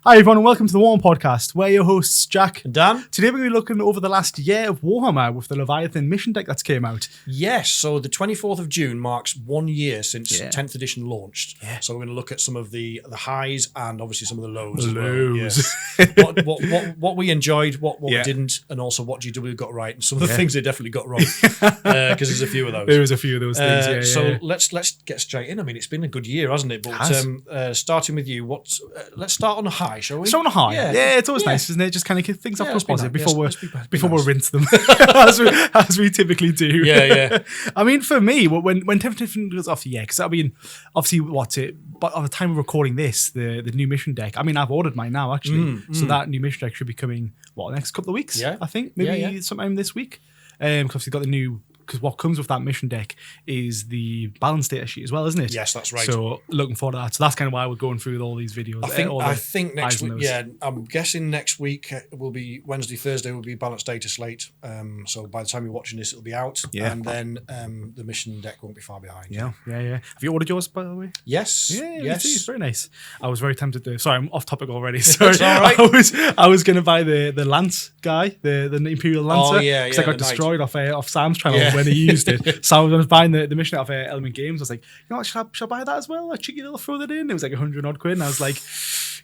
Hi everyone and welcome to the Warhammer Podcast. We're your hosts Jack and Dan. Today we're going to be looking over the last year of Warhammer with the Leviathan mission deck that's came out. Yes, so the 24th of June marks 1 year since 10th edition launched. Yeah. So we're going to look at some of the highs and obviously some of the lows. The lows. Well. Yeah. what we enjoyed, what we didn't, and also what GW got right, and some of the things they definitely got wrong. Because there's a few of those. There was a few of those things. So let's get straight in. I mean, it's been a good year, hasn't it? But starting with you, let's start on a high, shall we? Start on a high. Yeah, it's always nice, isn't it? Just kind of kick things off to positive before we rinse them, as we typically do. Yeah. I mean, for me, when 10th edition goes off, because I mean, obviously, but at the time of recording this, the new mission deck. I mean, I've ordered mine now actually, so that new mission deck should be coming next couple of weeks. Yeah, I think maybe sometime this week. Because we've got the new. Because what comes with that mission deck is the balance data sheet as well, isn't it? Yes, that's right. So looking forward to that. So that's kind of why we're going through all these videos. I think next week. Yeah, I'm guessing next week will be Wednesday, Thursday will be balance data slate. So by the time you're watching this, it'll be out. Yeah. And then the mission deck won't be far behind. Yeah. Have you ordered yours, by the way? Yes. Yeah. Yes. It's very nice. I was very tempted to. Sorry, I'm off topic already. Sorry. That's all right. I was going to buy the Lance guy, the Imperial Lancer. Oh yeah. Because I got destroyed off Sam's channel when he used it. So I was buying the mission out of Element Games. I was like, you know what, should I buy that as well? Like, cheeky little throw that in. It was like 100 odd quid. And I was like,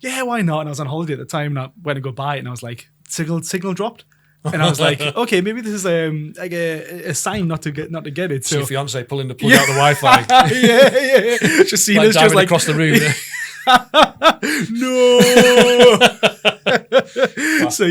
yeah, why not? And I was on holiday at the time and I went to go buy it and I was like, signal dropped. And I was like, okay, maybe this is like a sign not to get it. So your fiance pulling the plug out the Wi-Fi. yeah. Just seeing us just like across the room. No. So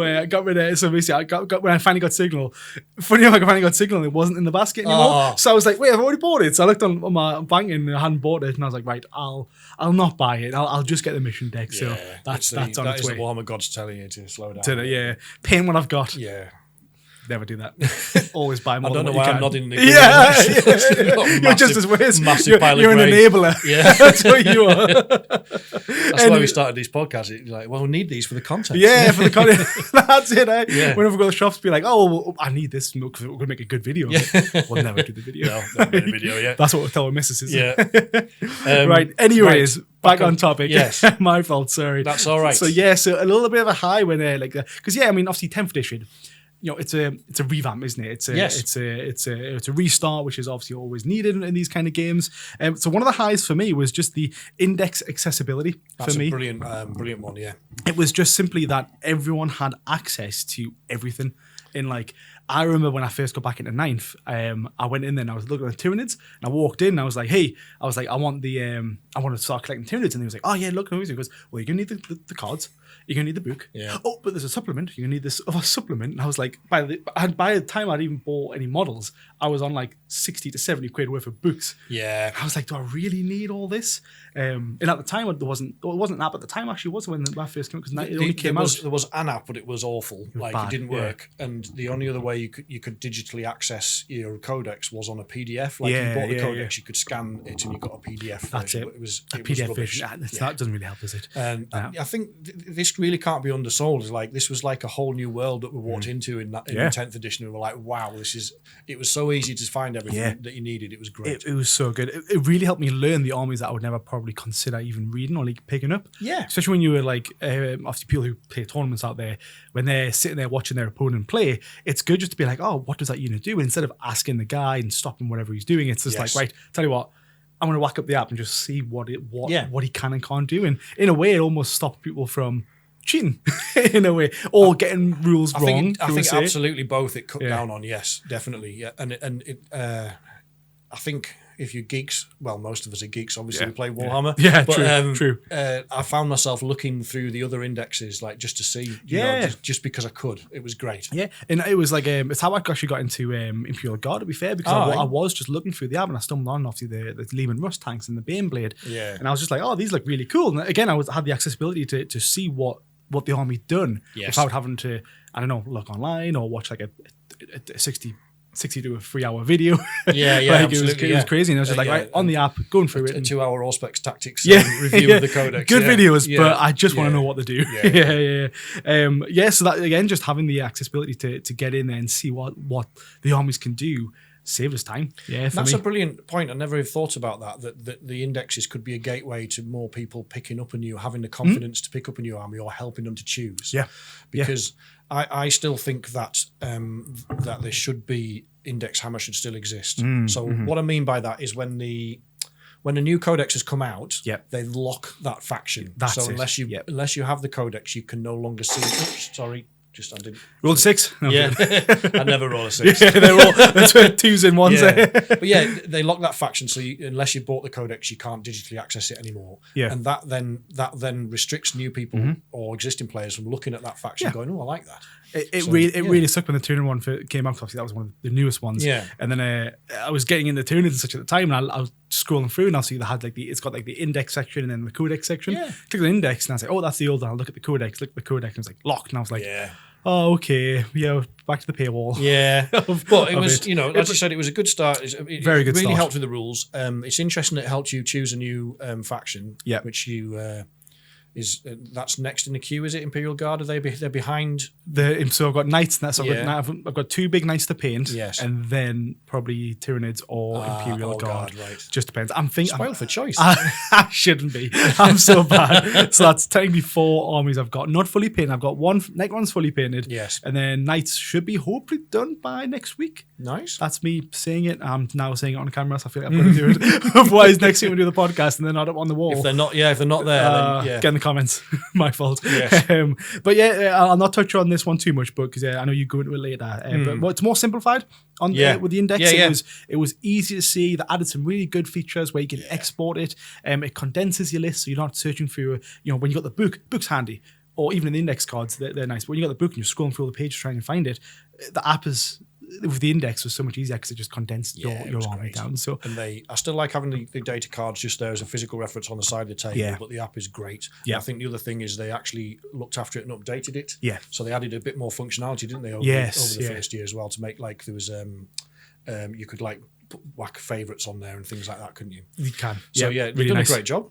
I got rid of it. So basically, I got when I finally got Signal. Funny enough, I finally got Signal and it wasn't in the basket anymore. So I was like, wait, I've already bought it. So I looked on my bank and I hadn't bought it, and I was like, right, I'll not buy it. I'll just get the mission deck. So that's on its way. That is the Warhammer gods telling you to slow down. Paying what I've got. Yeah. Never do that. Always buy more. I don't know why I'm nodding. You're just as weird. You're an enabler. Yeah, that's what you are. That's why we started these podcasts. It's like, well, we need these for the content. Yeah, for the content. That's it. Whenever we go to the shops, be like, oh, I need this because we're going to make a good video. Yeah. We'll never do the video. No, never made a video yet. That's what we're telling missus. Yeah. Right. Anyways. Back on topic. Yes. My fault. Sorry. That's all right. So so a little bit of a high when because I mean, obviously 10th edition. You know, it's a revamp, isn't it? It's a restart, which is obviously always needed in these kind of games. So one of the highs for me was just the index accessibility. That's for me, brilliant one. Yeah, it was just simply that everyone had access to everything. I remember when I first got back into 9th, I went in there and I was looking at the Tyranids and I walked in and I was like, I want to start collecting Tyranids. And he was like, oh yeah, look. And he goes, well, you're going to need the cards. You're going to need the book. Yeah. Oh, but there's a supplement. You're going to need this other supplement. And I was like, by the time I'd even bought any models, I was on like 60 to 70 quid worth of books. Yeah. I was like, do I really need all this? And at the time, it wasn't an app at the time, actually, was it, when that first came out? Because it only came out. There was an app, but it was awful. It didn't work. And the only other way you could digitally access your codex was on a PDF. You bought the codex, you could scan it and you got a PDF version. That's it. It was PDF version. That doesn't really help, does it? And I think this really can't be undersold. This was like a whole new world that we walked into in the 10th edition. We were like, wow, it was so easy to find everything that you needed. It was great. It was so good. It really helped me learn the armies that I would never probably consider even reading or picking up. Yeah. Especially when you were obviously people who play tournaments out there, when they're sitting there watching their opponent play, it's good just to be like, oh, what does that unit do? And instead of asking the guy and stopping whatever he's doing, it's just like, right, tell you what, I'm going to whack up the app and just see what he can and can't do. And in a way, it almost stops people from cheating in a way, or getting rules wrong. I think absolutely both it cut down on. Yes, definitely. Yeah, and I think if you're geeks, well, most of us are geeks. Obviously, we play Warhammer. Yeah, but, true. I found myself looking through the other indexes, just to see. Just because I could. It was great. Yeah, and it was it's how I actually got into Imperial Guard. To be fair, because I was just looking through the app and I stumbled on obviously the Lehman Rust tanks and the Baneblade. Yeah, and I was just like, oh, these look really cool. And again, I had the accessibility to see what the army done without having to, I don't know, look online or watch like a 60 to a 3-hour video. Absolutely. It was crazy. And I was just right on the app, going through it. A 2-hour Auspex tactics review of the codex. Good videos, but I just want to know what they do. So that again, just having the accessibility to get in there and see what the armies can do saved us time. Yeah, that's a brilliant point. I never even thought about that the indexes could be a gateway to more people picking up having the confidence to pick up a new army or helping them to choose. Yeah. Because I still think that that there should be Indexhammer should still exist. So what I mean by that is when the new codex has come out, they lock that faction. Unless you have the codex, you can no longer see. Oops, sorry. I didn't roll a 6. No, I never roll a 6. They're all 2s and 1s. But they lock that faction, so unless you bought the codex, you can't digitally access it anymore. And that then restricts new people or existing players from looking at that faction, going, "Oh, I like that." It really sucked when the Tyranid one came out. Obviously, that was one of the newest ones. And then I was getting into Tyranids and such at the time, and I was scrolling through, and I'll see they had it's got the index section and then the codex section. Click on the index, and I was like, "Oh, that's the old one." I'll look at the codex. Look at the codex, and it's like locked. And I was like, "Oh, okay, back to the paywall." But it was, as you said, it was a good start. It very good. Really helped with the rules. It's interesting that it helped you choose a new faction, which you. That's next in the queue, is it? Imperial Guard? Are they're behind? So I've got knights. I've got 2 big knights to paint, and then probably Tyranids or Imperial Guard. Right. Just depends. I'm thinking spoiled for choice. I shouldn't be. I'm so bad. So that's technically 4 armies I've got not fully painted. I've got one's fully painted. Yes, and then knights should be hopefully done by next week. Nice. That's me saying it. I'm now saying it on camera, so I feel like I've got to do it. Otherwise, next week we do the podcast and they're not up on the wall. If they're not there, then get in the comments. My fault. Yes. But I'll not touch on this one too much, but because I know you go into it later. But it's more simplified with the index. It was easy to see. They added some really good features where you can export it. It condenses your list, so you're not searching for when you got the book's handy. Or even in the index cards, they're nice. But when you got the book and you're scrolling through all the pages trying to find it, the app with the index was so much easier because it just condensed your army down. So, and I still like having the data cards just there as a physical reference on the side of the table. But the app is great. And I think the other thing is they actually looked after it and updated it. So they added a bit more functionality, didn't they? Over the first year as well, to make there was you could whack favourites on there and things like that, couldn't you? You can. So they've done a great job.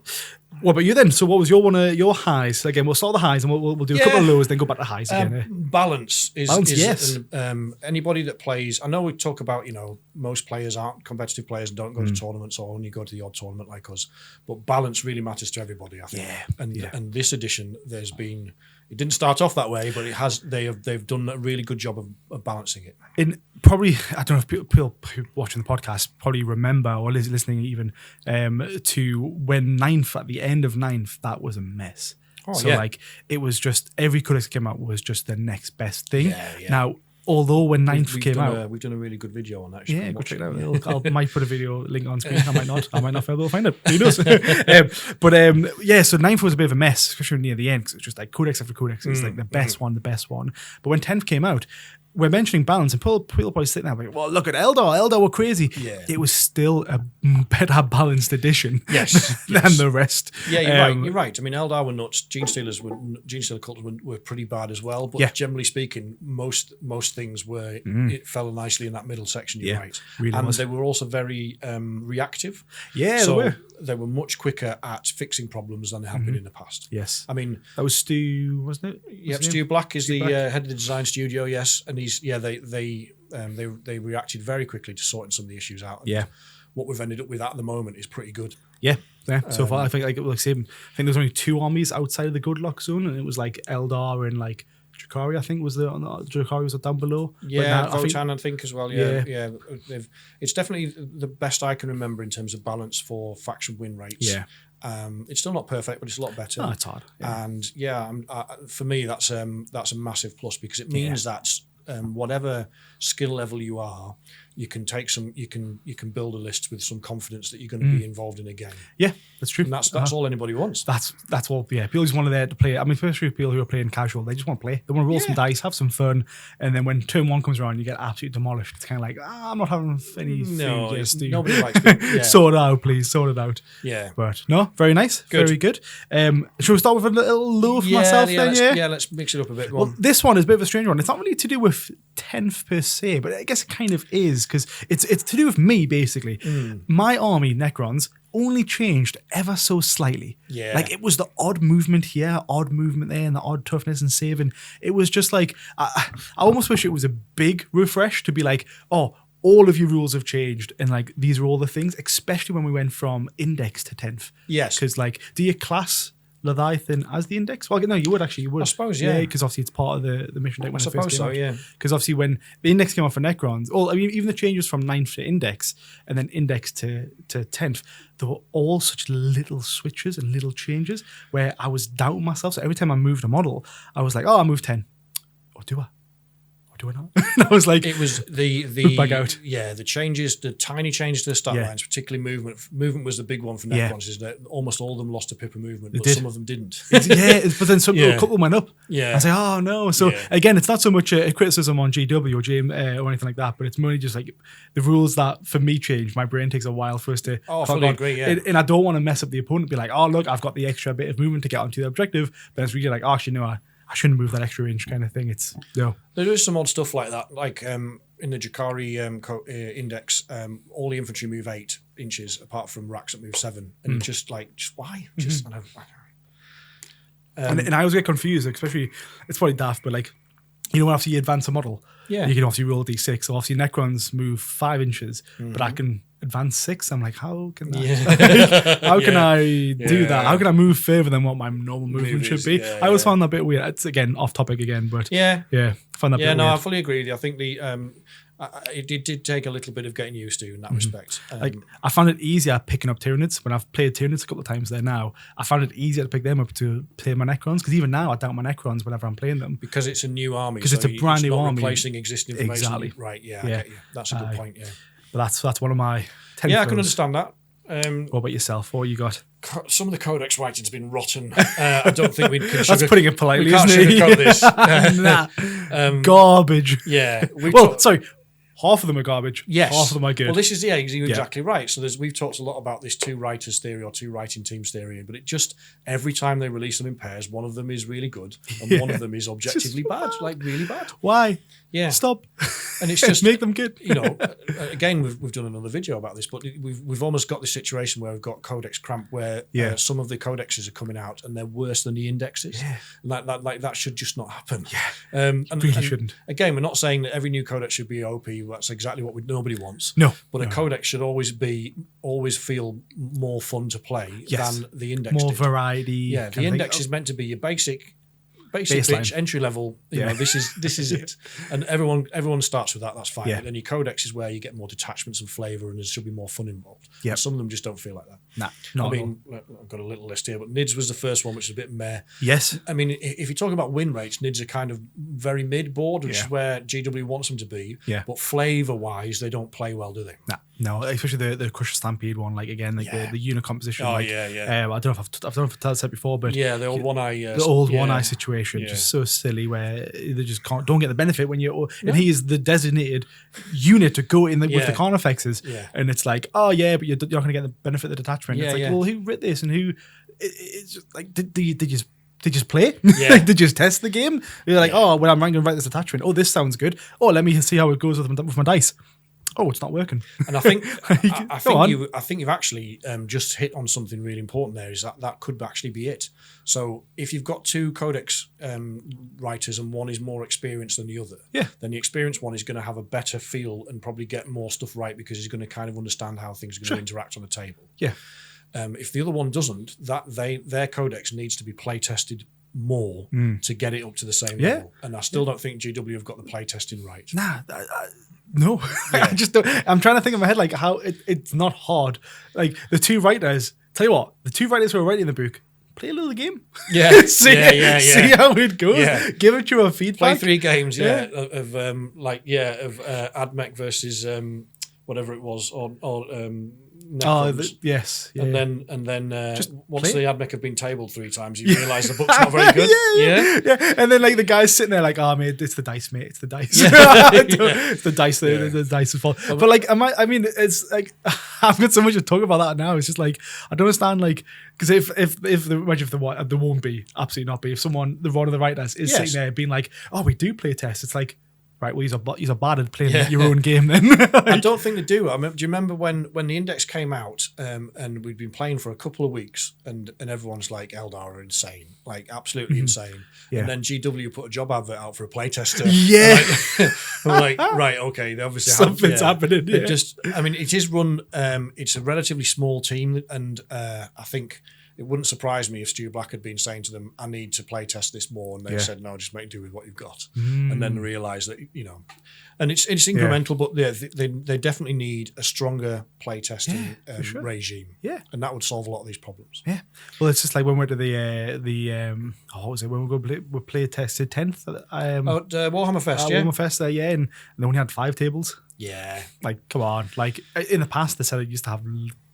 What about you then? So what was your one of your highs? Again, we'll start the highs and we'll do a couple of lows, then go back to highs again. Balance is yes. Anybody that plays. I know we talk about most players aren't competitive players and don't go to tournaments or only go to the odd tournament like us, but balance really matters to everybody, I think. And this edition, there's been. It didn't start off that way, but it has. They've done a really good job of balancing it. In probably, I don't know if people watching the podcast probably remember or listening even to when 9th, at the end of 9th, that was a mess. It was just every codex that came out was just the next best thing. Now, although when 9th came out, we've done a really good video on that. Go check it out. I might put a video link on screen. I might not be able to find it. Who knows? So 9th was a bit of a mess, especially near the end, because it's just like codex after codex. It's like the best one. But when 10th came out, we're mentioning balance, and people probably sitting there like, well, look at Eldar. Eldar were crazy. It was still a better balanced edition than the rest. You're right. I mean, Eldar were nuts. Gene Stealer cults were pretty bad as well. But generally speaking, most things were it fell nicely in that middle section. You're right. Really and was. They were also very reactive. They were much quicker at fixing problems than they have been in the past. Yes. I mean, that was Stu, wasn't it? Yep, Stu Black is the head of the design studio. Yes, and they reacted very quickly to sorting some of the issues out. And what we've ended up with at the moment is pretty good. Yeah. So far, I think I think there was only 2 armies outside of the good luck zone, and it was like Eldar and like Drukhari, I think, Drukhari was down below. Votan, I think as well. Yeah. It's definitely the best I can remember in terms of balance for faction win rates. It's still not perfect, but it's a lot better. No, it's hard. And for me, that's a massive plus, because it means that whatever skill level you are, you can take you can build a list with some confidence that you're going to be involved in a game. Yeah, that's true. And that's all anybody wants. That's all. Yeah, people just want to play. I mean, especially people who are playing casual, they just want to play. They want to roll some dice, have some fun, and then when turn 1 comes around, you get absolutely demolished. It's kind of like, I'm not having any food. Nobody likes it. Sort it out, please. Sort it out. Yeah. But no, very nice. Good. Very good. Shall we start with a little low for myself then? Let's mix it up a bit. Well, this one is a bit of a strange one. It's not really to do with 10th per se, but I guess it kind of is, because it's to do with me, basically. My army, Necrons, only changed ever so slightly. Like, it was the odd movement here, odd movement there, and the odd toughness and saving. It was just like, I almost wish it was a big refresh to be like, oh, all of your rules have changed, and like these are all the things, especially when we went from index to 10th. Yes. Because like, do you class Leviathan as the index? Well, no, you would. I suppose, yeah. Because obviously it's part of the mission deck when I it first suppose came so, out. yeah. Because obviously when the index came out for Necrons, even the changes from 9th to index and then index to 10th, there were all such little switches and little changes where I was doubting myself. So every time I moved a model, I was like, oh, I moved 10. Or do I? Do I not? And I was like, it was the back out. Yeah, the changes, the tiny changes to the stat lines, particularly movement. Movement was the big one for Necrons. Is that almost all of them lost a pip of movement, but some of them didn't. But then a couple went up. Yeah, I was like, oh no. So again, it's not so much a criticism on GW or James or anything like that, but it's more just like the rules that for me change. My brain takes a while for us to. Oh, I fully agree. Yeah, and I don't want to mess up the opponent. Be like, oh look, I've got the extra bit of movement to get onto the objective, but it's really like, oh, actually no, I shouldn't move that extra inch kind of thing. It's no. There is some odd stuff like that. Like in the Jakari index, all the infantry move 8 inches apart from racks that move 7. And just why? Just I don't. And I always get confused, especially it's probably daft, but like, you know, when after you advance a model, you can obviously roll D6. So obviously Necrons move 5 inches, but I can advance 6. I'm like, how can that? How can I do that? How can I move further than what my normal movement should be? I always found that a bit weird. It's again off topic again, but I find that bit weird. I fully agree with you. I think it did take a little bit of getting used to in that respect. Like I found it easier picking up Tyranids when I've played Tyranids a couple of times there now. I found it easier to pick them up to play my Necrons, because even now I doubt my Necrons whenever I'm playing them. Because it's a new army. Because it's a brand new army. Replacing existing information. Exactly. Right, I get you. That's a good point, yeah. But that's one of my 10 I can understand that. What about yourself? What you got? Some of the codex writing has been rotten. I don't think we can That's putting it politely, we can't isn't it? sugarcoat this. Garbage. Yeah. Sorry. Half of them are garbage. Yes. Half of them are good. Well, this is, you're exactly right. So we've talked a lot about this 2 writers theory or 2 writing teams theory, but it just, every time they release them in pairs, one of them is really good and one of them is objectively bad, like really bad. Why? Yeah. Stop. And it's just make them good. You know, again, we've done another video about this, but we've almost got this situation where we've got codex cramp where some of the codexes are coming out and they're worse than the indexes. Yeah. And that should just not happen. Yeah. And really shouldn't. Again, we're not saying that every new codex should be OP. That's exactly what nobody wants. No. But a codex should always feel more fun to play than the index. More variety. Yeah. The index is meant to be your basic bitch, entry level. You know, this is it, and everyone starts with that. That's fine. And then your codex is where you get more detachments and flavor, and there should be more fun involved. Yeah, some of them just don't feel like that. Nah, I mean, I've got a little list here, but NIDS was the first one, which is a bit meh. Yes, I mean, if you're talking about win rates, NIDS are kind of very mid board, which is where GW wants them to be. Yeah, but flavor wise, they don't play well, do they? No, especially the Crusher Stampede one. Like again, the unit composition. Oh I don't know if I've said before, but the old one eye, the old one eye situation, just so silly where they just don't get the benefit when and he is the designated unit to go in with the Carnifexes, and it's like, oh yeah, but you're not going to get the benefit of the detachment. It's like, well, who writ this and who? It's just like did you just play? Like, did you just test the game? You're like, oh, well, I'm going to write this attachment. Oh, this sounds good. Oh, let me see how it goes with my dice. Oh, it's not working. And I think I think you've actually just hit on something really important there. Is that could actually be it. So if you've got 2 codex writers and one is more experienced than the other, then the experienced one is going to have a better feel and probably get more stuff right because he's going to kind of understand how things are going to interact on the table. Yeah. If the other one doesn't, their codex needs to be play tested more to get it up to the same level. And I still don't think GW have got the play testing right. No, I just don't. I'm trying to think in my head like how it's not hard. Like the 2 writers, tell you what, the 2 writers who are writing the book, play a little game. Yeah, see how it goes. Yeah. Give it your feedback. Play 3 games, of Admech versus whatever it was, or yes. And then just once the Admech have been tabled 3 times, you realise the book's not very good. Yeah. And then like the guy's sitting there like, oh mate, it's the dice, mate. It's the dice. It's the dice. The dice is fall. But like, I mean, it's like I've got so much to talk about that now. It's just like I don't understand, like, because imagine if there won't be, absolutely not be, if someone, one of the writers is sitting there being like, oh, we do play tests. It's like, right, well, you're bad at playing your own game then. I don't think they do. I mean, do you remember when the Index came out and we'd been playing for a couple of weeks and everyone's like, Eldar are insane, like absolutely insane. Yeah. And then GW put a job advert out for a playtester. Yeah. We're like, right, okay, they obviously something's happening. Yeah. It is run, it's a relatively small team, and I think it wouldn't surprise me if Stu Black had been saying to them, I need to play test this more. And they said, no, just make do with what you've got. And then realize that, and it's incremental, but they definitely need a stronger play testing regime. Yeah. And that would solve a lot of these problems. Yeah. Well, it's just like when we went to what was it? When we play tested 10th? Warhammer Fest, Warhammer Fest there, and they only had 5 tables. Yeah. Like, come on. Like, in the past, they said it used to have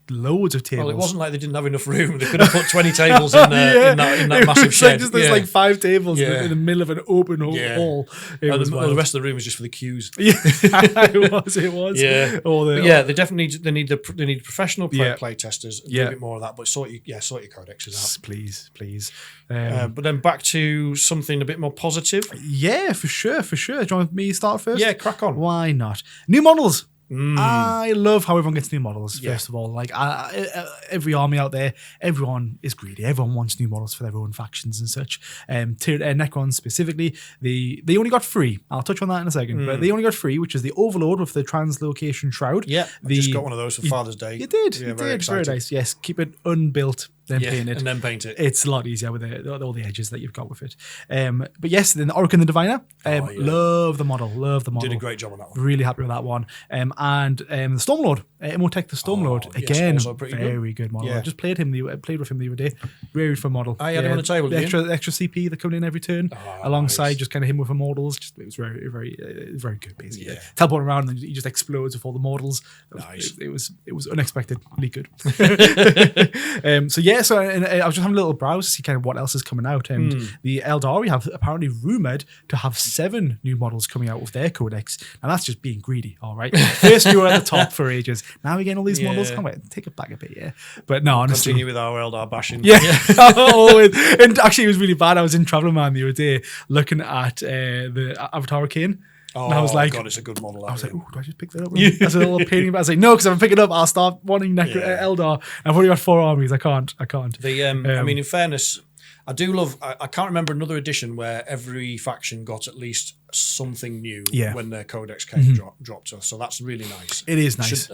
loads of tables. Well, it wasn't like they didn't have enough room. They could have put 20 tables in that massive shed. There's like 5 tables in the middle of an open hall. The rest of the room was just for the queues. Yeah, it was. Yeah. They definitely need professional play testers. A little bit more of that, but sort your codexes out, please. But then back to something a bit more positive. Yeah, for sure. Do you want me to start first? Yeah, crack on. Why not? New models. I love how everyone gets new models. First of all, like every army out there, everyone is greedy. Everyone wants new models for their own factions and such. Necrons specifically, they only got 3. I'll touch on that in a second. But they only got 3, which is the Overlord with the Translocation Shroud. Yeah, I just got one of those for Father's Day. You did. Very nice. Yes, keep it unbuilt. Then paint it. And then paint it. It's a lot easier with all the edges that you've got with it. But yes, then the Orokin the Diviner. Love the model. Did a great job on that one. Really happy with that one. And the Stormlord. Imhotep the Stormlord. Again, very good model. Yeah. I just played with him the other day. Very fun model. I had him on the table. The extra CP that coming in every turn, alongside just kind of him with Immortals. It was very, very, very good. Basically, teleporting around and he just explodes with all the mortals. It was unexpectedly good. So I was just having a little browse to see kind of what else is coming out, and the Eldari have apparently rumored to have 7 new models coming out with their codex, and that's just being greedy. All right, first we were at the top for ages, now we're getting all these models. Come on, take it back a bit, but no, honestly, continue with our Eldar bashing. Always. And actually, it was really bad. I was in Traveller Man the other day looking at the Avatar Arcane. And I was like, God, it's a good model. I was like, oh, do I just pick that up? That's a little pain. I was like, no, because if I pick it up, I'll start wanting Eldar. I've only got 4 armies. I can't. I mean, in fairness, I do love. I can't remember another edition where every faction got at least something new when their codex came dropped. So that's really nice. It is nice.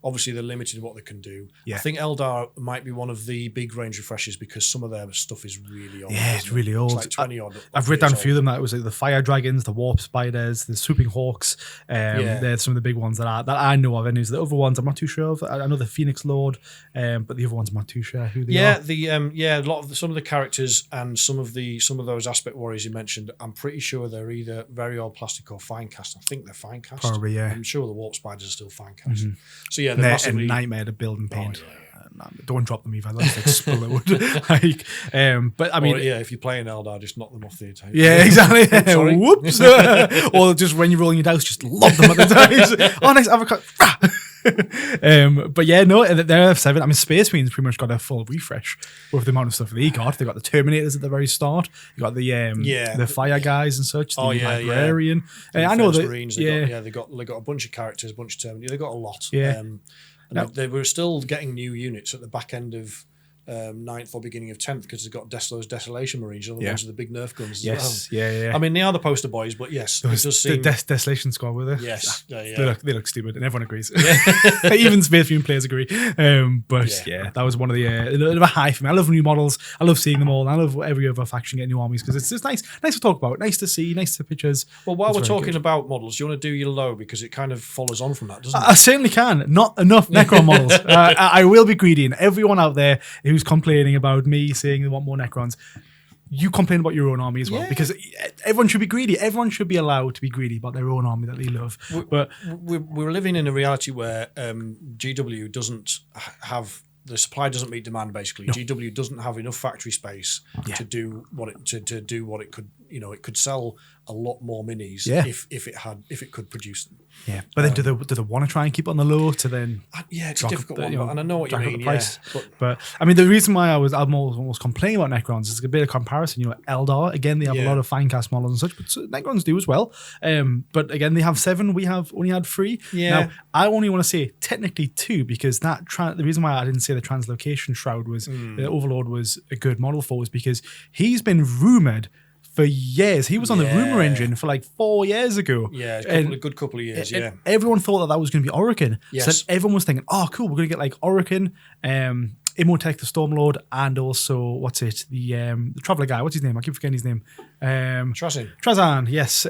Obviously, they're limited in what they can do. I think Eldar might be one of the big range refreshes because some of their stuff is really old. Yeah, it's really old. It's like 20 odd. I've read down a few of them. That was like the Fire Dragons, the Warp Spiders, the Swooping Hawks. They're some of the big ones that I know of. And the other ones I'm not too sure of. I know the Phoenix Lord, but the other ones I'm not too sure who they are. A lot of some of the characters and some of those aspect warriors you mentioned, I'm pretty sure they're either very old plastic or fine cast. I think they're fine cast. Probably, yeah. I'm sure the Warp Spiders are still fine cast. So yeah. They're a nightmare to build and paint. Don't drop them either. That's explode. But I mean, if you're playing Eldar, just knock them off the table. Yeah, exactly. Whoops. Or just when you're rolling your dice, just lob them at the dice. Oh, nice avocado. But yeah, no, they're 7. I mean, Space Marines pretty much got a full refresh with the amount of stuff they got. They got the Terminators at the very start. You got the fire guys and such. The Librarian. I know that. Marines, they got a bunch of characters, a bunch of Terminators. They got a lot. Yeah. They were still getting new units at the back end of 9th or beginning of 10th because they've got those Desolation Marines, the ones with the big Nerf guns as well. Yeah. I mean, they are the poster boys, but yes, it does seem... The Desolation Squad, were they? Yes. They look stupid, and everyone agrees. Even Space Marine players agree. That was one of the... a bit of a high for me. I love new models. I love seeing them all. And I love every other faction getting new armies because it's just nice to talk about, nice to see, nice to pictures. Well, while we're talking about models, do you want to do your low because it kind of follows on from that, doesn't it? I certainly can. Not enough Necron models. I will be greedy, and everyone out there who's complaining about me saying they want more Necrons, you complain about your own army as well, because everyone should be greedy. Everyone should be allowed to be greedy about their own army that they love. But we're living in a reality where GW doesn't have... The supply doesn't meet demand. Basically, GW doesn't have enough factory space to do what it could it could sell a lot more minis if it could produce them. Yeah, but then do they want to try and keep it on the low to then? It's a difficult one, and I know what you mean. But I mean, the reason why I'm almost complaining about Necrons is a bit of comparison. Eldar again, they have a lot of Finecast models and such, but Necrons do as well. But again, they have 7. We have only had 3. Yeah. Now, I only want to say technically 2 because the reason why I didn't say the Translocation Shroud was the Overlord was a good model for was because he's been rumored for years. He was on the rumor engine for like 4 years ago. Yeah, a good couple of years. Yeah, everyone thought that was going to be Orokin. Yes. So everyone was thinking, oh, cool, we're going to get like Orokin, Imhotep the Stormlord, and also the Traveller guy. What's his name? I keep forgetting his name. Trazyn. Yes.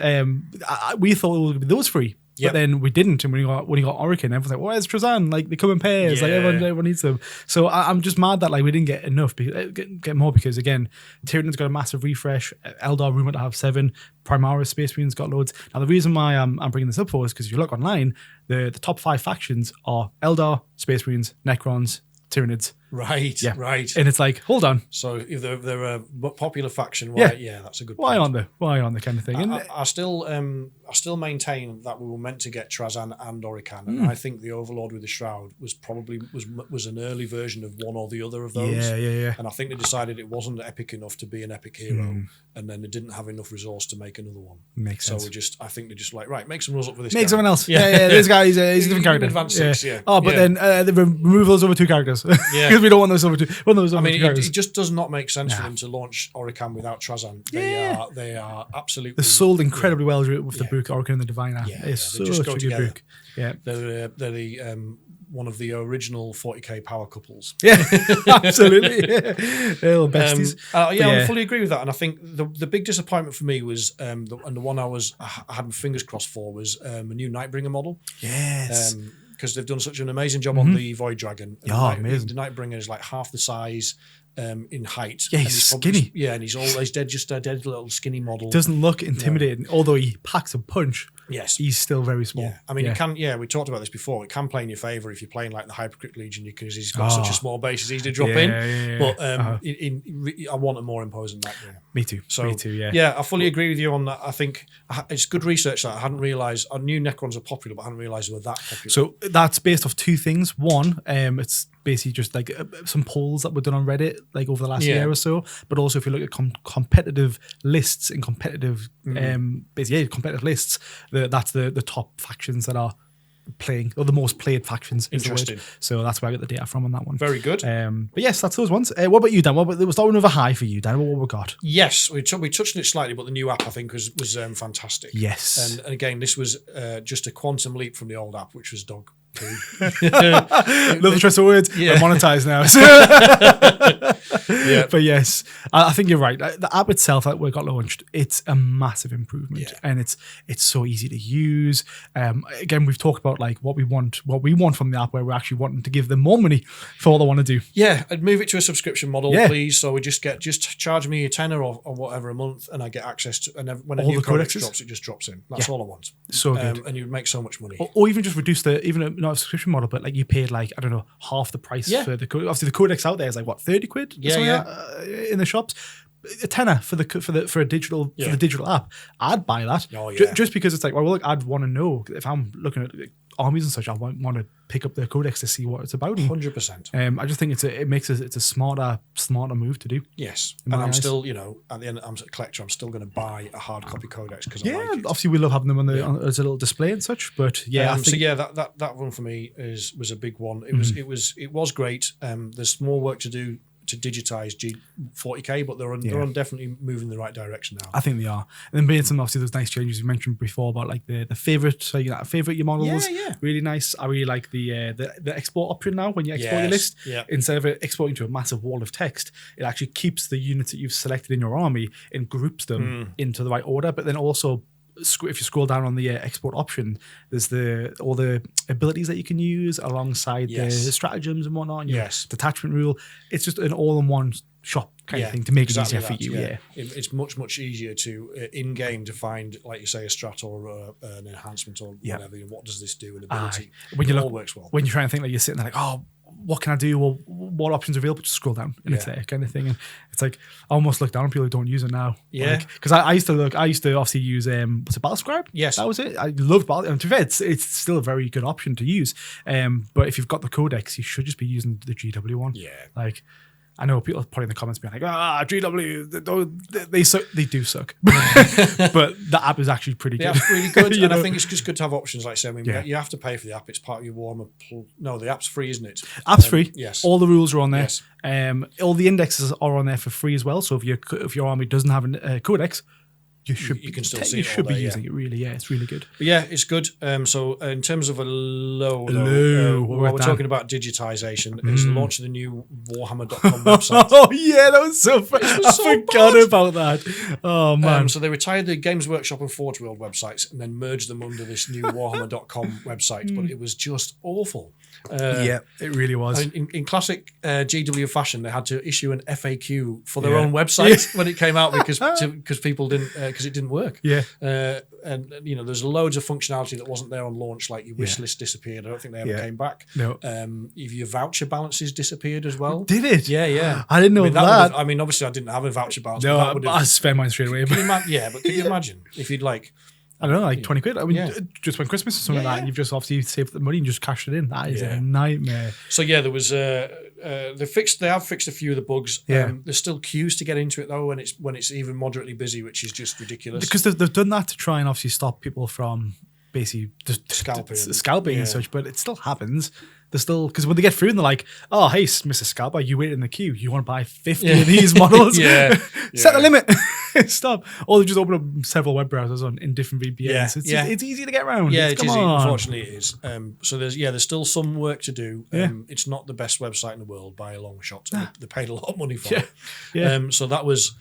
We thought it was going to be those 3. But then we didn't, and when he got Orokin, everyone's like, "Where's Trazyn?" Like they come in pairs, like everyone needs them. So I'm just mad that like we didn't get enough, get more because again, Tyranids got a massive refresh. Eldar rumored to have 7. Primaris Space Marines got loads. Now the reason why I'm bringing this up for is because if you look online, the top 5 factions are Eldar, Space Marines, Necrons, Tyranids. Right. And it's like, hold on. So if they're a popular faction, that's a good point. Why aren't they kind of thing? I still maintain that we were meant to get Trazyn and Orican, and I think the Overlord with the Shroud was probably was an early version of one or the other of those. Yeah. And I think they decided it wasn't epic enough to be an epic hero, and then they didn't have enough resource to make another one. Makes sense. So I think they're just like, right, make some rules up for this. Make guy. someone else. Yeah. This guy he's a different character. Advanced 6, Oh, but then they remove those other 2 characters because we don't want those over 2. It just does not make sense for them to launch Orican without Trazyn. They are absolutely. They're sold incredibly well with the book Orican and the Diviner. It's such a good book. Yeah, they're the one of the original 40k power couples. Yeah, absolutely. They're little besties. I fully agree with that. And I think the big disappointment for me was, and the one I had my fingers crossed for was a new Nightbringer model. Yes. Because they've done such an amazing job on the Void Dragon. Amazing. The Nightbringer is like half the size in height. Yeah, he's skinny. And he's always just a dead little skinny model. Doesn't look intimidating, although he packs a punch. Yes, he's still very small. Yeah. I mean, you can. Yeah, we talked about this before. It can play in your favor if you're playing like the Hypercrypt Legion because he's got such a small base. It's easy to drop in. Yeah. But I want a more imposing Nightbringer. Me too. Yeah. Yeah, I fully agree with you on that. I think it's good research that I hadn't realised. I knew Necrons were popular, but I hadn't realised they were that popular. So that's based off 2 things. One, it's basically just like some polls that were done on Reddit like over the last year or so. But also, if you look at competitive lists and competitive lists, that's the top factions that are playing, or the most played factions. Interesting. So that's where I get the data from on that one. Very good. But yes, that's those ones. What about you, Dan? Was that another high for you, Dan? What we got? Yes, we touched on it slightly, but the new app I think was fantastic. Yes. And again, this was just a quantum leap from the old app, which was dog poo. Love the choice of words. They're monetized now. But yes, I think you're right. The app itself that we got launched, it's a massive improvement, and it's so easy to use. Again, we've talked about like what we want from the app, where we're actually wanting to give them more money for what they want to do. Yeah, I'd move it to a subscription model, please. So we just charge me a tenner or whatever a month, and I get access to, and when a new codex drops, it just drops in. That's all I want. So good, and you'd make so much money. Or even just reduce not a subscription model, but like you paid like I don't know half the price for the obviously the codex out there is like what, 30 quid? In the shops. A tenner for a digital app. I'd buy that. Just because it's like, well, look, I'd want to know if I'm looking at armies and such. I want to pick up the codex to see what it's about. 100%. I just think it's a smarter move to do. Yes, and I'm still, at the end, I'm a collector. I'm still going to buy a hard copy codex because I like it. Obviously we love having them as a little display and such. But that one for me was a big one. It was great. There's more work to do to digitize 40k, but they're definitely moving in the right direction now. I think they are. And then being some obviously those nice changes you mentioned before about like the favorite, so you know, favorite your models. Really nice. I really like the export option now when you export your list. Instead of it exporting to a massive wall of text, it actually keeps the units that you've selected in your army and groups them into the right order. But then also, if you scroll down on the export option, there's all the abilities that you can use alongside the stratagems and whatnot. And detachment rule. It's just an all-in-one shop kind of thing to make it easier for you. It's much easier to in game to find, like you say, a strat or an enhancement or whatever. And what does this do? An ability. When it all works well. When you're trying to think, like you're sitting there like, oh, what can I do? Well, what options are available, just scroll down and it's there kind of thing. And it's like, I almost look down on people who don't use it now. Yeah. Because I used to obviously use, was it Battlescribe? Yes. That was it. I loved Battle. And to be fair, it's still a very good option to use. But if you've got the codex, you should just be using the GW one. Yeah. Like, I know people probably in the comments being like, GW, they do suck. But the app is actually pretty good. The app's really good. And I think it's just good to have options. Like I say, I mean, you have to pay for the app. It's part of your Warhammer. No, the app's free, isn't it? App's free. Yes. All the rules are on there. Yes. All the indexes are on there for free as well. So if your army doesn't have a codex, you can still see it. You should be using it. Really, it's really good. But yeah, it's good. So in terms of a low, we're talking about digitization. It's the launch of the new Warhammer.com website. Oh yeah, that was so fun. I forgot about that. Oh man. So they retired the Games Workshop and Forge World websites and then merged them under this new Warhammer.com website. But it was just awful. Yeah, it really was. In classic GW fashion, they had to issue an FAQ for their own website when it came out because people didn't because it didn't work. Yeah, and there's loads of functionality that wasn't there on launch, like your wish list disappeared. I don't think they ever came back. No, if your voucher balances disappeared as well. Did it? Yeah. I didn't know that. I mean, obviously, I didn't have a voucher balance. No, I spent mine straight away. But can you imagine if you'd like? I don't know, like 20 quid. I mean, just when Christmas or something like that, and you've just obviously saved the money and just cashed it in. That is a nightmare. So there was they have fixed a few of the bugs. There's still queues to get into it though, when it's even moderately busy, which is just ridiculous. Because they've done that to try and obviously stop people from basically just scalping and such, but it still happens. They're still, because when they get through and they're like, oh, hey, Mr. Scalper, you wait in the queue. You want to buy 50 of these models? Set the limit. Stop. Or they just open up several web browsers in different VPNs. It's easy to get around. Yeah, it is. Unfortunately, it is. So there's still some work to do. It's not the best website in the world by a long shot. They paid a lot of money for it. So that was.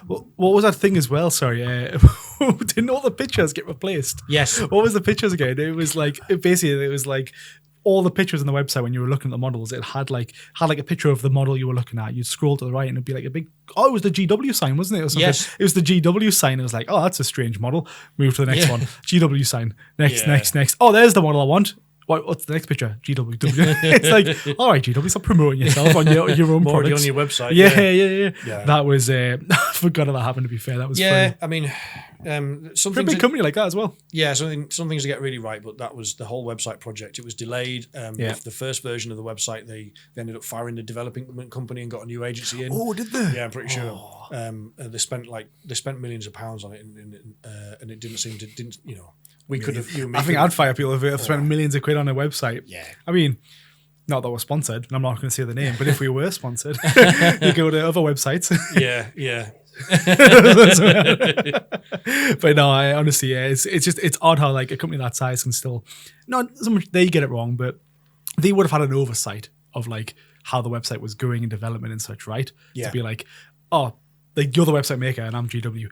What was that thing as well? Sorry, didn't all the pictures get replaced? Yes. What was the pictures again? It was like all the pictures on the website when you were looking at the models. It had like a picture of the model you were looking at. You'd scroll to the right and it'd be like a big. Oh, it was the GW sign, wasn't it? Or something? Yes. It was the GW sign. It was like, oh, that's a strange model. Move to the next one. GW sign. Next. Oh, there's the model I want. What's the next picture? GW. It's like, all right, GW, stop promoting yourself on your own products. On your website. Yeah. That was, I forgot that happened, to be fair. That was funny. I mean, for a big company like that as well. Yeah, some things to get really right, but that was the whole website project. It was delayed. The first version of the website, they ended up firing the development company and got a new agency in. Oh, did they? Yeah, I'm pretty sure. They spent millions of pounds on it, and it didn't seem to. We could have. I think I'd fire people if they spent millions of quid on a website. Yeah. I mean, not that we're sponsored, and I'm not going to say the name, but if we were sponsored, you go to other websites. Yeah. But no, I honestly, it's odd how like a company that size can still not so much they get it wrong, but they would have had an oversight of like how the website was going in development and such, right? Yeah. To be like, oh, like you're the website maker and I'm GW.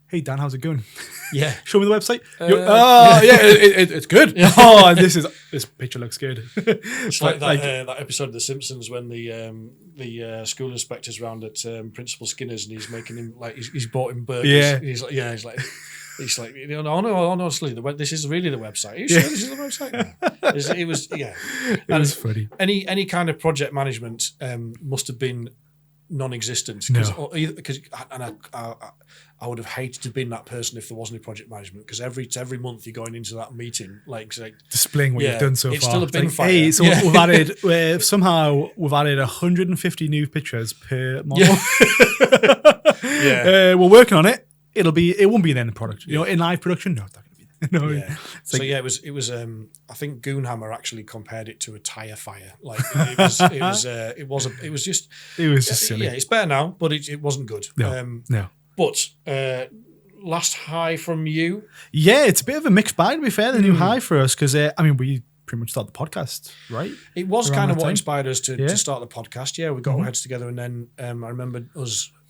Hey Dan, how's it going? Yeah. Show me the website. It's good. Oh, this picture looks good. It's like that episode of The Simpsons when the school inspector's round at Principal Skinner's and he's making him like he's bought him burgers. Yeah. He's like, honestly, this is really the website. Are you sure this is the website? It was funny. Any kind of project management must have been non-existent because I would have hated to have been that person if there wasn't a project management, because every month you're going into that meeting like displaying what you've done so it's far. Still a bin fire. Hey, so we've added 150 new pictures per model. We're working on it. It won't be in the product. In live production, no, it's not going to be there. It was. I think Goonhammer actually compared it to a tire fire. Like it was just silly. Yeah, it's better now, but it wasn't good. No. But last high from you? Yeah, it's a bit of a mixed bag, to be fair, the new high for us, because we pretty much started the podcast, right? It was kind of what inspired us to start the podcast. Yeah, we got our heads together, and then I remember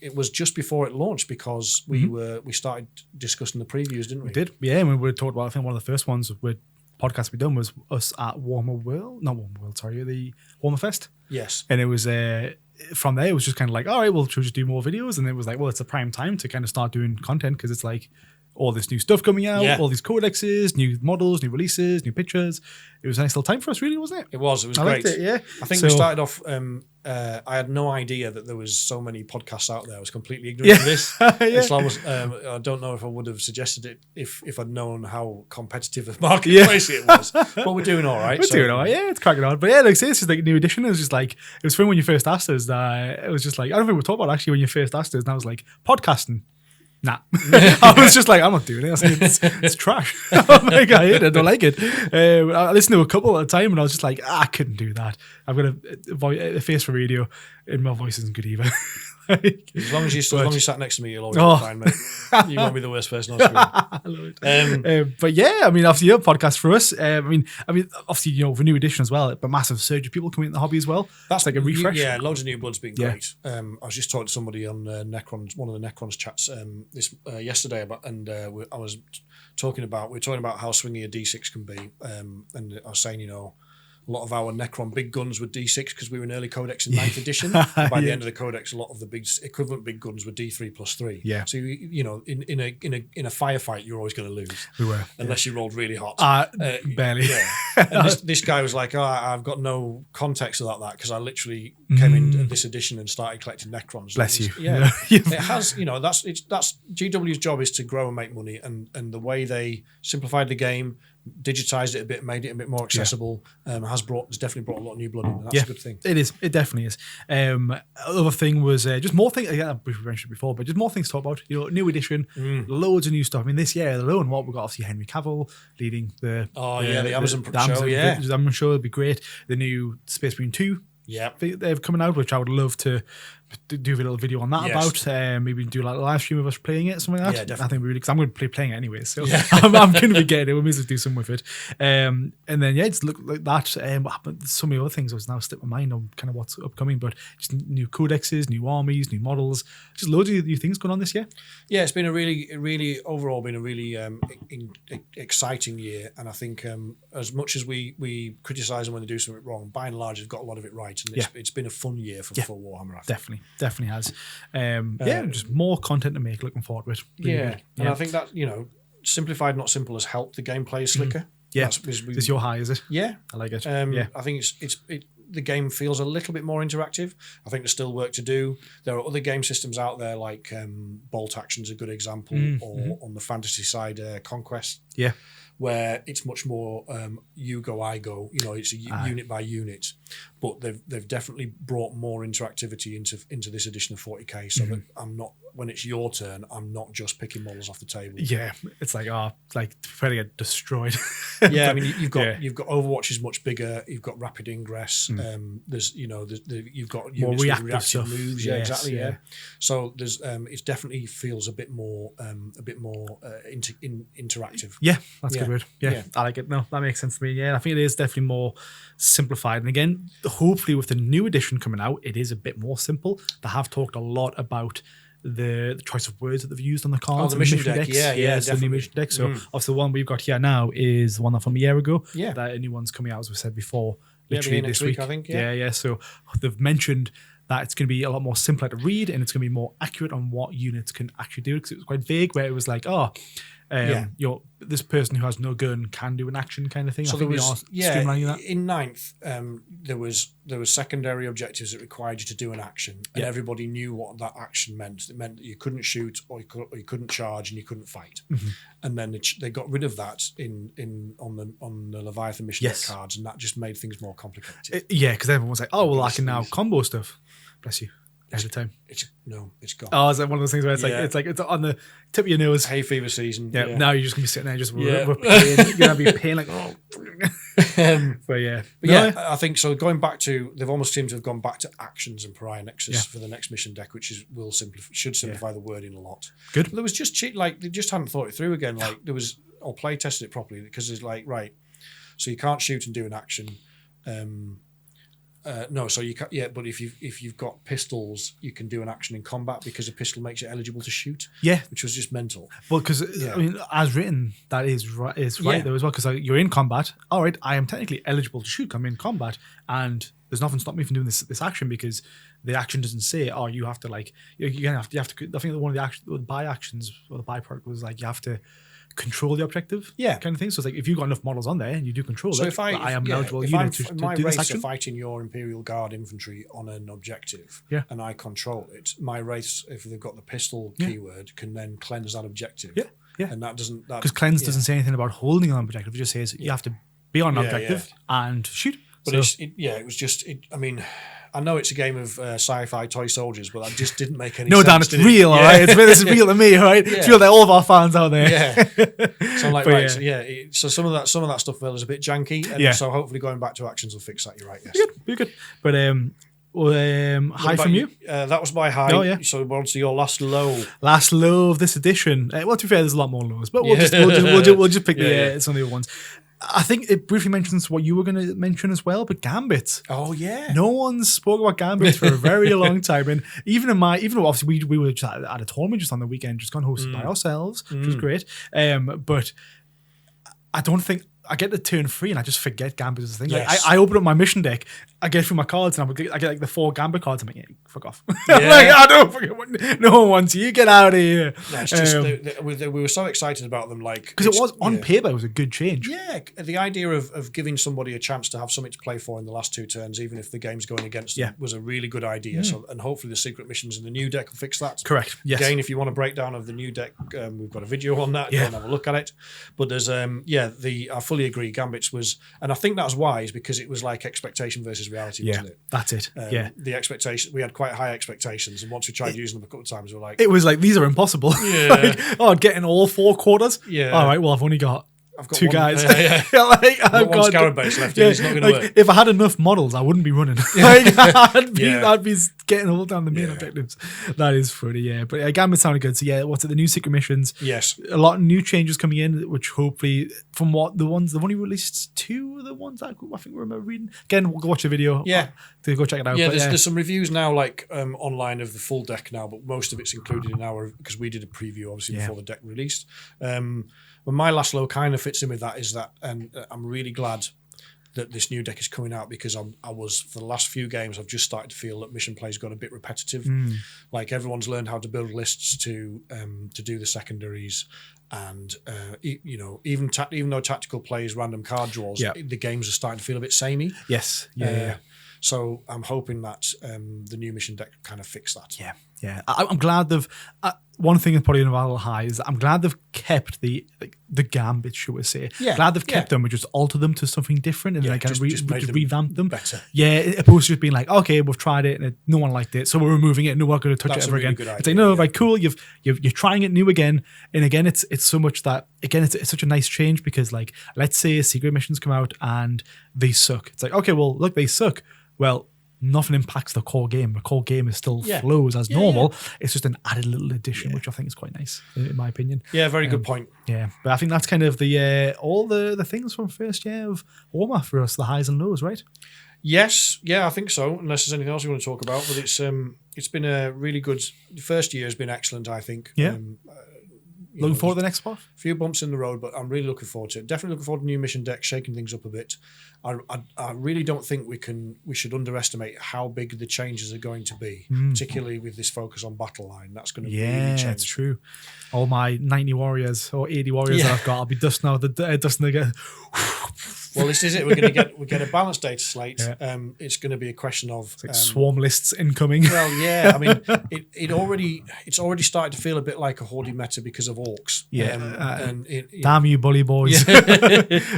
it was just before it launched because we started discussing the previews, didn't we? We did, yeah. And we talked about, I think one of the first ones with podcast we done was us at the Warhammer Fest. Yes. And it was from there, it was just kind of like, all right, well, should we just do more videos? And it was like, well, it's a prime time to kind of start doing content, because it's like, all this new stuff coming out, all these codexes, new models, new releases, new pictures. It was a nice little time for us, really, wasn't it? It was. It was I great. liked it, yeah. I think we started off. I had no idea that there was so many podcasts out there. I was completely ignorant of this. It's almost, I don't know if I would have suggested it if I'd known how competitive a marketplace it was. But we're doing all right. We're doing all right. Yeah, it's cracking on. But yeah, like I say, this is like a new edition. It was just like, it was fun when you first asked us. It was just like, I don't think we talked about it actually when you first asked us. And I was like, podcasting. Nah. I was just like, I'm not doing it. I was like, it's trash. I'm like, I hate it. I don't like it. I listened to a couple at a time and I was just like, I couldn't do that. I've got a face for radio and my voice isn't good either. As long as you sat next to me, you'll always be fine, mate. You won't be the worst person on screen. I love it. But yeah, I mean, obviously, a podcast for us. I mean, obviously, you know, for new edition as well, but massive surge of people coming in the hobby as well. That's like a refresh. Yeah, loads of new blood's been great. I was just talking to somebody on Necrons, one of the Necrons chats yesterday about, and we were talking about how swingy a D6 can be, and I was saying, you know, a lot of our Necron big guns were D6 because we were in early codex in 9th edition. By the end of the codex, a lot of the big equivalent big guns were D3+3. Yeah. So you know, in a firefight, you're always going to lose. We were, unless you rolled really hot. Barely. Yeah. And this guy was like, I've got no context about that because I literally came in this edition and started collecting Necrons. Bless you. Yeah. It has, you know, that's GW's job is to grow and make money, and the way they simplified the game, digitized it a bit, made it a bit more accessible, has definitely brought a lot of new blood in, and that's a good thing. It is. It definitely is. Other thing was just more things. Again, we've mentioned before, but just more things to talk about. You know, new edition, loads of new stuff. I mean, this year alone, we've got obviously Henry Cavill leading the Amazon show. Yeah, the Amazon show would be great. The new Space Marine 2. Yeah, they've coming out, which I would love to do a little video on that about. Maybe do like a live stream of us playing it, something like that. Yeah, definitely. I think because I'm going to be playing it anyway, so I'm going to be getting it. We may as well do something with it. And then just look like that. What happened? So many other things. I was now slipped my mind on kind of what's upcoming, but just new codexes, new armies, new models, just loads of new things going on this year. Yeah, it's been a really overall been a really exciting year, and I think as much as we criticise them when they do something wrong, by and large, they've got a lot of it right, and it's been a fun year for Warhammer. I think. Definitely has. Just more content to make. Looking forward to it. Really. And I think that, you know, simplified, not simple, has helped the gameplay slicker. Yeah, it's your high, is it? Yeah, I like it. I think the game feels a little bit more interactive. I think there's still work to do. There are other game systems out there like Bolt Action's a good example, or on the fantasy side, Conquest. Yeah. Where it's much more you go, I go. You know, it's a unit by unit, but they've definitely brought more interactivity into this edition of 40k. So that I'm not, when it's your turn, I'm not just picking models off the table. Yeah, it's like prepared to get destroyed. Yeah, I mean you've got Overwatch is much bigger. You've got rapid ingress. There's you've got units with reactive stuff. Moves. Yeah, yes, exactly. Yeah. So there's it definitely feels a bit more interactive. Yeah, that's good. Word. Yeah, I like it. No, that makes sense to me. Yeah, I think it is definitely more simplified. And again, hopefully with the new edition coming out, it is a bit more simple. They have talked a lot about the choice of words that they've used on the cards. The mission deck. Decks. Yeah, it's the new mission deck. So obviously the one we've got here now is the one from a year ago. Yeah. That a new one's coming out, as we said before, literally this week. I think. Yeah. So they've mentioned that it's going to be a lot more simpler to read, and it's going to be more accurate on what units can actually do, because it was quite vague where it was like, this person who has no gun can do an action kind of thing. So I think there was, streamlining that. In 9th, there was secondary objectives that required you to do an action, and everybody knew what that action meant. It meant that you couldn't shoot, or you couldn't charge, and you couldn't fight. And then they got rid of that on the Leviathan mission cards, and that just made things more complicated. Because everyone was like, "Oh, well, I can now combo stuff." Bless you. Every time. It's gone. Oh, is that one of those things where it's on the tip of your nose? Hay fever season. Yeah. Now you're just gonna be sitting there just repaying. You're gonna be paying like, I think so. Going back to, they've almost seemed to have gone back to actions and Pariah Nexus for the next mission deck, which should simplify the wording a lot. Good. But there was just they just hadn't thought it through again. Like there was, or play tested it properly, because it's like, right, so you can't shoot and do an action. No, so you can't. Yeah, but if you've got pistols, you can do an action in combat because a pistol makes it eligible to shoot. Yeah, which was just mental. Well, because I mean, as written, that is right there as well. Because you're in combat. All right, I am technically eligible to shoot. I'm in combat, and there's nothing stopping me from doing this action because the action doesn't say, "Oh, you have to like you have to." I think that one of the by actions or the byproduct was like you have to control the objective, kind of thing. So it's like if you've got enough models on there and you do control it, if I am eligible if unit to my do this wraiths action. are fighting your Imperial Guard infantry on an objective, and I control it, my wraiths, if they've got the pistol keyword, can then cleanse that objective. Yeah, and that doesn't because cleanse doesn't say anything about holding on an objective. It just says you have to be on an objective and shoot. But it was just. I mean, I know it's a game of sci-fi toy soldiers, but that just didn't make any sense. No, Dan, it's real, all right? This is real to me, all right? It's real to all of our fans out there. Yeah. So I'm like, right, so some of that stuff was a bit janky, and so hopefully going back to actions will fix that. You're right, yes. You're good. But high from you? That was my high. Oh, yeah. So we're on to your last low. Last low of this edition. Well, to be fair, there's a lot more lows, but we'll just pick some of the other ones. I think it briefly mentions what you were going to mention as well, but Gambits. Oh yeah, no one's spoke about Gambits for a very long time, and even obviously we were just at a tournament just on the weekend, just gone hosted by ourselves, which was great. But I don't think I get the turn 3 and I just forget Gambit is a thing. Yes. Like I open up my mission deck, I get through my cards and I get like the 4 Gambit cards. I'm like, fuck off. Yeah. Like, I don't forget. No one wants you. Get out of here. No, it's just we were so excited about them, like because it was on paper, it was a good change. Yeah, the idea of giving somebody a chance to have something to play for in the last 2 turns, even if the game's going against them, was a really good idea. So, and hopefully the secret missions in the new deck will fix that. Correct. Yes. Again, if you want a breakdown of the new deck, we've got a video on that. Go and have a look at it. But there's I fully agree. Gambits was, and I think that was wise because it was like expectation versus reality, wasn't it? That's it. The expectation, we had quite high expectations, and once we tried using them a couple of times, we were like, it was like these are impossible. Yeah. Like, getting all 4 quarters. Yeah. All right. Well, I've got 2 guys. Like, I've got 1 scarab base left. It's not going to work. If I had enough models, I wouldn't be running. I'd be getting all down the main objectives. That is funny, yeah. But Gambit sounded good. So what's it? The new secret missions. Yes, a lot of new changes coming in, which hopefully, from what the one he released 2 of the ones I think we remember reading. Again, we'll go watch the video. Yeah, to go check it out. Yeah, there's some reviews now, like online of the full deck now, but most of it's included in our because we did a preview obviously before the deck released. But my last low kind of fits in with that is that, and I'm really glad that this new deck is coming out because I was for the last few games I've just started to feel that mission play's got a bit repetitive. Like everyone's learned how to build lists to do the secondaries, and even though tactical plays random card draws, the games are starting to feel a bit samey. Yes, So I'm hoping that the new mission deck kind of fix that. Yeah. I'm glad they've. One thing that's probably in a little high is I'm glad they've kept the Gambits, should we say? Yeah. Glad they've kept them, but just alter them to something different and then kind of revamp them better. Yeah, opposed to just being like, okay, we've tried it and no one liked it, so we're removing it. No one's going to touch it ever again. It's like, no, right, cool. You're trying it new again, and again, it's so much that again, it's such a nice change because like, let's say secret missions come out and they suck. It's like, okay, well, look, they suck. Well, nothing impacts the core game. The core game is still flows as normal. It's just an added little addition, which I think is quite nice, in my opinion. Yeah, very good point. Yeah, but I think that's kind of the all the things from first year of Warhammer for us, the highs and lows, right? Yes, I think so. Unless there's anything else you want to talk about, but it's been a really good. The first year has been excellent, I think. Yeah. Looking forward to the next part? A few bumps in the road, but I'm really looking forward to it. Definitely looking forward to new mission deck, shaking things up a bit. I really don't think we should underestimate how big the changes are going to be, particularly with this focus on battle line. That's going to really change. Yeah, it's true. All my 90 warriors or 80 warriors that I've got, I'll be dusting out dusting again. Well, this is it. We get a balanced data slate. It's going to be a question of it's like swarm lists incoming. Well, yeah. I mean, it's already started to feel a bit like a Horde meta because of orcs. Yeah. Damn you, bully boys!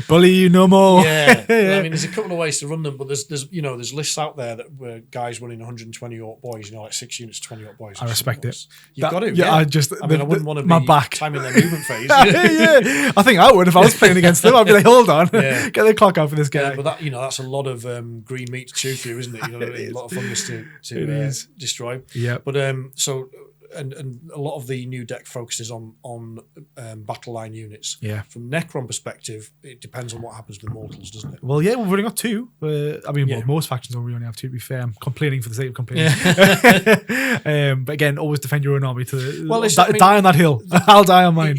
Bully you no more. Yeah. I mean, there's a couple of ways to run them, but there's lists out there that were guys running 120 orc boys. Like 6 units, 20 orc boys. I respect it. You've got to. Yeah. I wouldn't want to be my back timing their movement phase. Yeah. I think I would if I was playing against them. I'd be like, hold on, get the clock out for this guy. Yeah, but that's a lot of green meat to chew through, isn't it? You know what I mean? A lot of fungus to destroy. Yeah. But so and a lot of the new deck focuses on battle line units. Yeah. From Necron perspective, it depends on what happens with the Mortals, doesn't it? Well, yeah, we've only got 2. Well, most factions we only have 2. To be fair, I'm complaining for the sake of complaining. But again, always defend your own army. Die on that hill. I'll die on mine.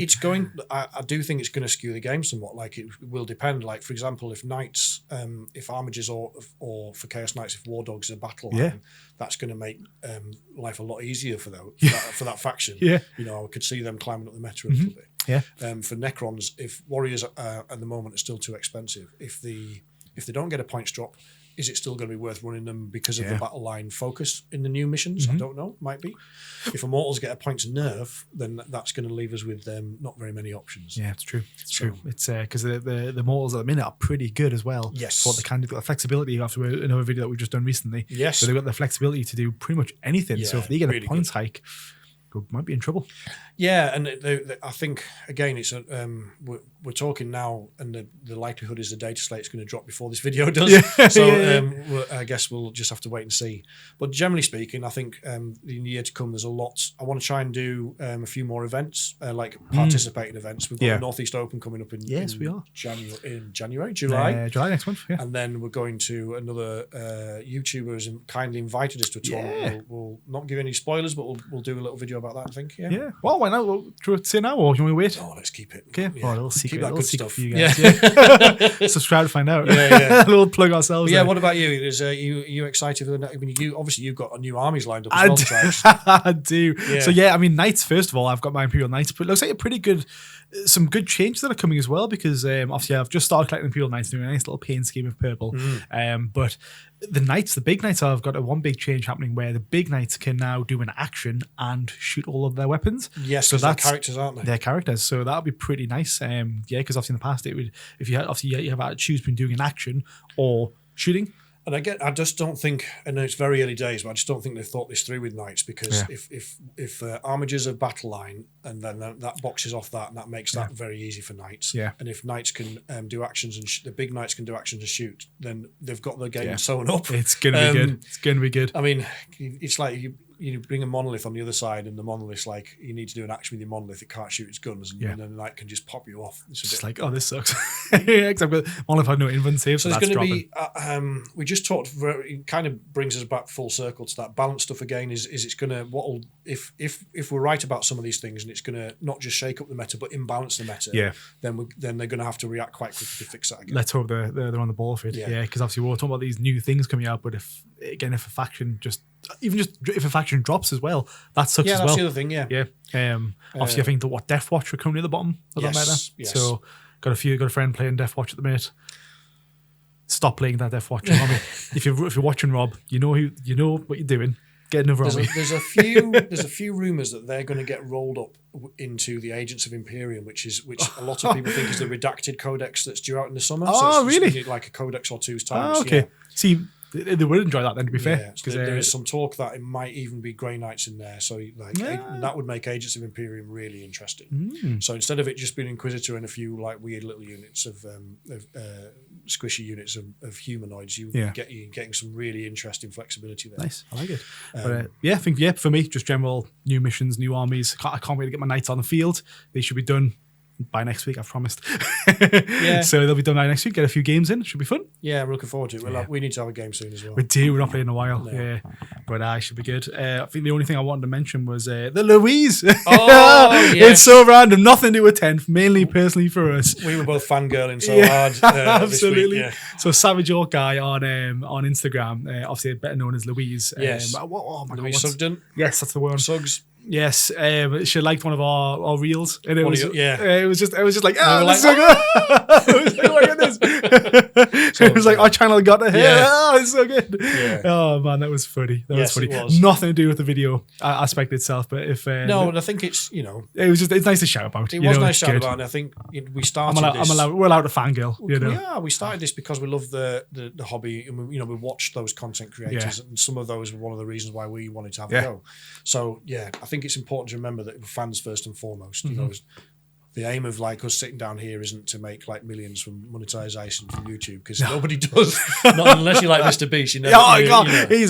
I do think it's going to skew the game somewhat. Like it will depend. Like for example, if Knights, if Armigers or for Chaos Knights, if War Dogs are battle line, that's going to make life a lot easier for that faction. Yeah. I could see them climbing up the meta a little bit. Yeah. For Necrons, if Warriors at the moment are still too expensive, if they don't get a points drop, is it still going to be worth running them because of the battle line focus in the new missions? I don't know. Might be. If Immortals get a points nerf, then that's going to leave us with not very many options. Yeah, it's true. It's true. It's because the Immortals at the minute are pretty good as well. Yes. For what they can do, the flexibility after another video that we've just done recently. Yes. So they've got the flexibility to do pretty much anything. Yeah, so if they get really a points hike, we might be in trouble. Yeah, and I think again, it's we're talking now, and the likelihood is the data slate's going to drop before this video does. I guess we'll just have to wait and see. But generally speaking, I think in the year to come, there's a lot. I want to try and do a few more events, like participating events. We've got the Northeast Open coming up in we are July, July next month. Yeah, and then we're going to another YouTuber has kindly invited us to a tournament. We'll not give any spoilers, but we'll do a little video about that. I think. Yeah. Well, why not? Do you want to say now, or do you want to wait? Oh, let's keep it. Okay. Yeah. Oh, a little secret. Keep that good stuff for you guys. Yeah. Subscribe to find out. Yeah. A little plug ourselves. Yeah. What about you? Is you excited for the? I mean, you've got a new armies lined up. I do. Yeah. So Knights. First of all, I've got my Imperial Knights, but it looks like a pretty good. Some good changes that are coming as well, because obviously I've just started collecting Imperial Knights, doing a nice little paint scheme of purple. But the Knights, the big Knights, I've got one big change happening where the big Knights can now do an action and shoot all of their weapons. Yes, so that's they're characters, aren't they? They're characters, so that'll be pretty nice. Because obviously in the past it would, if you had, obviously you have had to choose between doing an action or shooting. And I just don't think, I know it's very early days, but I just don't think they've thought this through with Knights, because if Armigers are battle line, and then that boxes off that, and that makes that very easy for Knights. Yeah. And if Knights can do actions, and the big Knights can do actions and shoot, then they've got the game sewn up. It's going to be good. It's going to be good. I mean, it's like you bring a monolith on the other side, and the monolith's like, you need to do an action with your monolith. It can't shoot its guns, and then the knight can just pop you off. It's just like, oh, this sucks. Because I've got monolith had no invuln save, so there's that's going to be. We just talked. It kind of brings us back full circle to that balance stuff again. Is it's going to if we're right about some of these things, and it's going to not just shake up the meta but imbalance the meta. Yeah. Then they're going to have to react quite quickly to fix that again. Let's hope they're on the ball for it. Yeah. Because obviously we're talking about these new things coming out, but if a faction if a faction drops as well, that sucks as well. Yeah, that's the other thing. Yeah. Obviously, I think the Death Watch are currently at the bottom of that meta. Yes. So got a friend playing Death Watch at the minute. Stop playing that Death Watch army. If you're watching Rob, you know what you're doing. Get another army. There's a few rumours that they're going to get rolled up into the Agents of Imperium, which a lot of people think is the redacted codex that's due out in the summer. Oh, really? Like a codex or two's time. Oh, okay. Yeah. See, they would enjoy that then, to be fair. Because there is some talk that it might even be Grey Knights in there. So that would make Agents of Imperium really interesting. So instead of it just being Inquisitor and a few like weird little units of squishy units of humanoids, you're getting some really interesting flexibility there. Nice, I like it. I think for me, just general new missions, new armies. I can't wait to get my Knights on the field. They should be done by next week, I've promised. So they'll be done by next week. Get a few games in. Should be fun. Yeah, I'm looking forward to it. We need to have a game soon as well. We do. We're not playing in a while. No. Yeah, but it should be good. I think the only thing I wanted to mention was the Louise. Oh, yes. It's so random. Nothing to do with 10th. Mainly personally for us. We were both fangirling so hard. Absolutely. This week, So Savage Orc guy on Instagram, obviously better known as Louise. Yes. Louise Sugden. Yes, that's the one. Suggs. Yes, she liked one of our reels, and it was just like, this so good. Look at this. It was like our channel got to here. It's so good. Yeah. Oh man, that was funny. That was funny. It was. Nothing to do with the video aspect itself, but if and I think it's it's nice to shout about. It was nice to shout about, and I think we started. We're allowed to fangirl. Yeah, we started this because we love the hobby, and we watched those content creators, and some of those were one of the reasons why we wanted to have a go. So I think it's important to remember that we're fans first and foremost. the aim of like us sitting down here isn't to make like millions from monetization from YouTube, because nobody does. Not unless you like Mr. Beast, you know. Oh God, he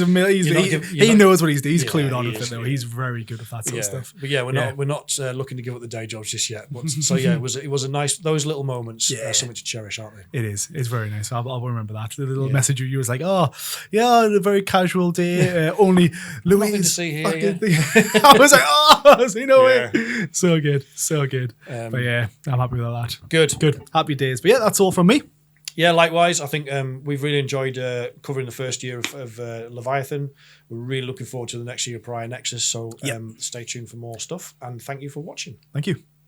knows what he's doing. He's clued on with it though. Yeah. He's very good at that sort of stuff. But yeah, we're not looking to give up the day jobs just yet. But, so yeah, it was a nice, those little moments are something to cherish, aren't they? It is. It's very nice. I'll remember that. The little message you was like, oh yeah, a very casual day. Only Louise. Nothing to see here. I was like, oh, so you know it. So good, so good. But yeah, I'm happy with all that. Good. Happy days. But yeah, that's all from me. Yeah, likewise. I think we've really enjoyed covering the first year of Leviathan. We're really looking forward to the next year of Prior Nexus. So stay tuned for more stuff. And thank you for watching. Thank you.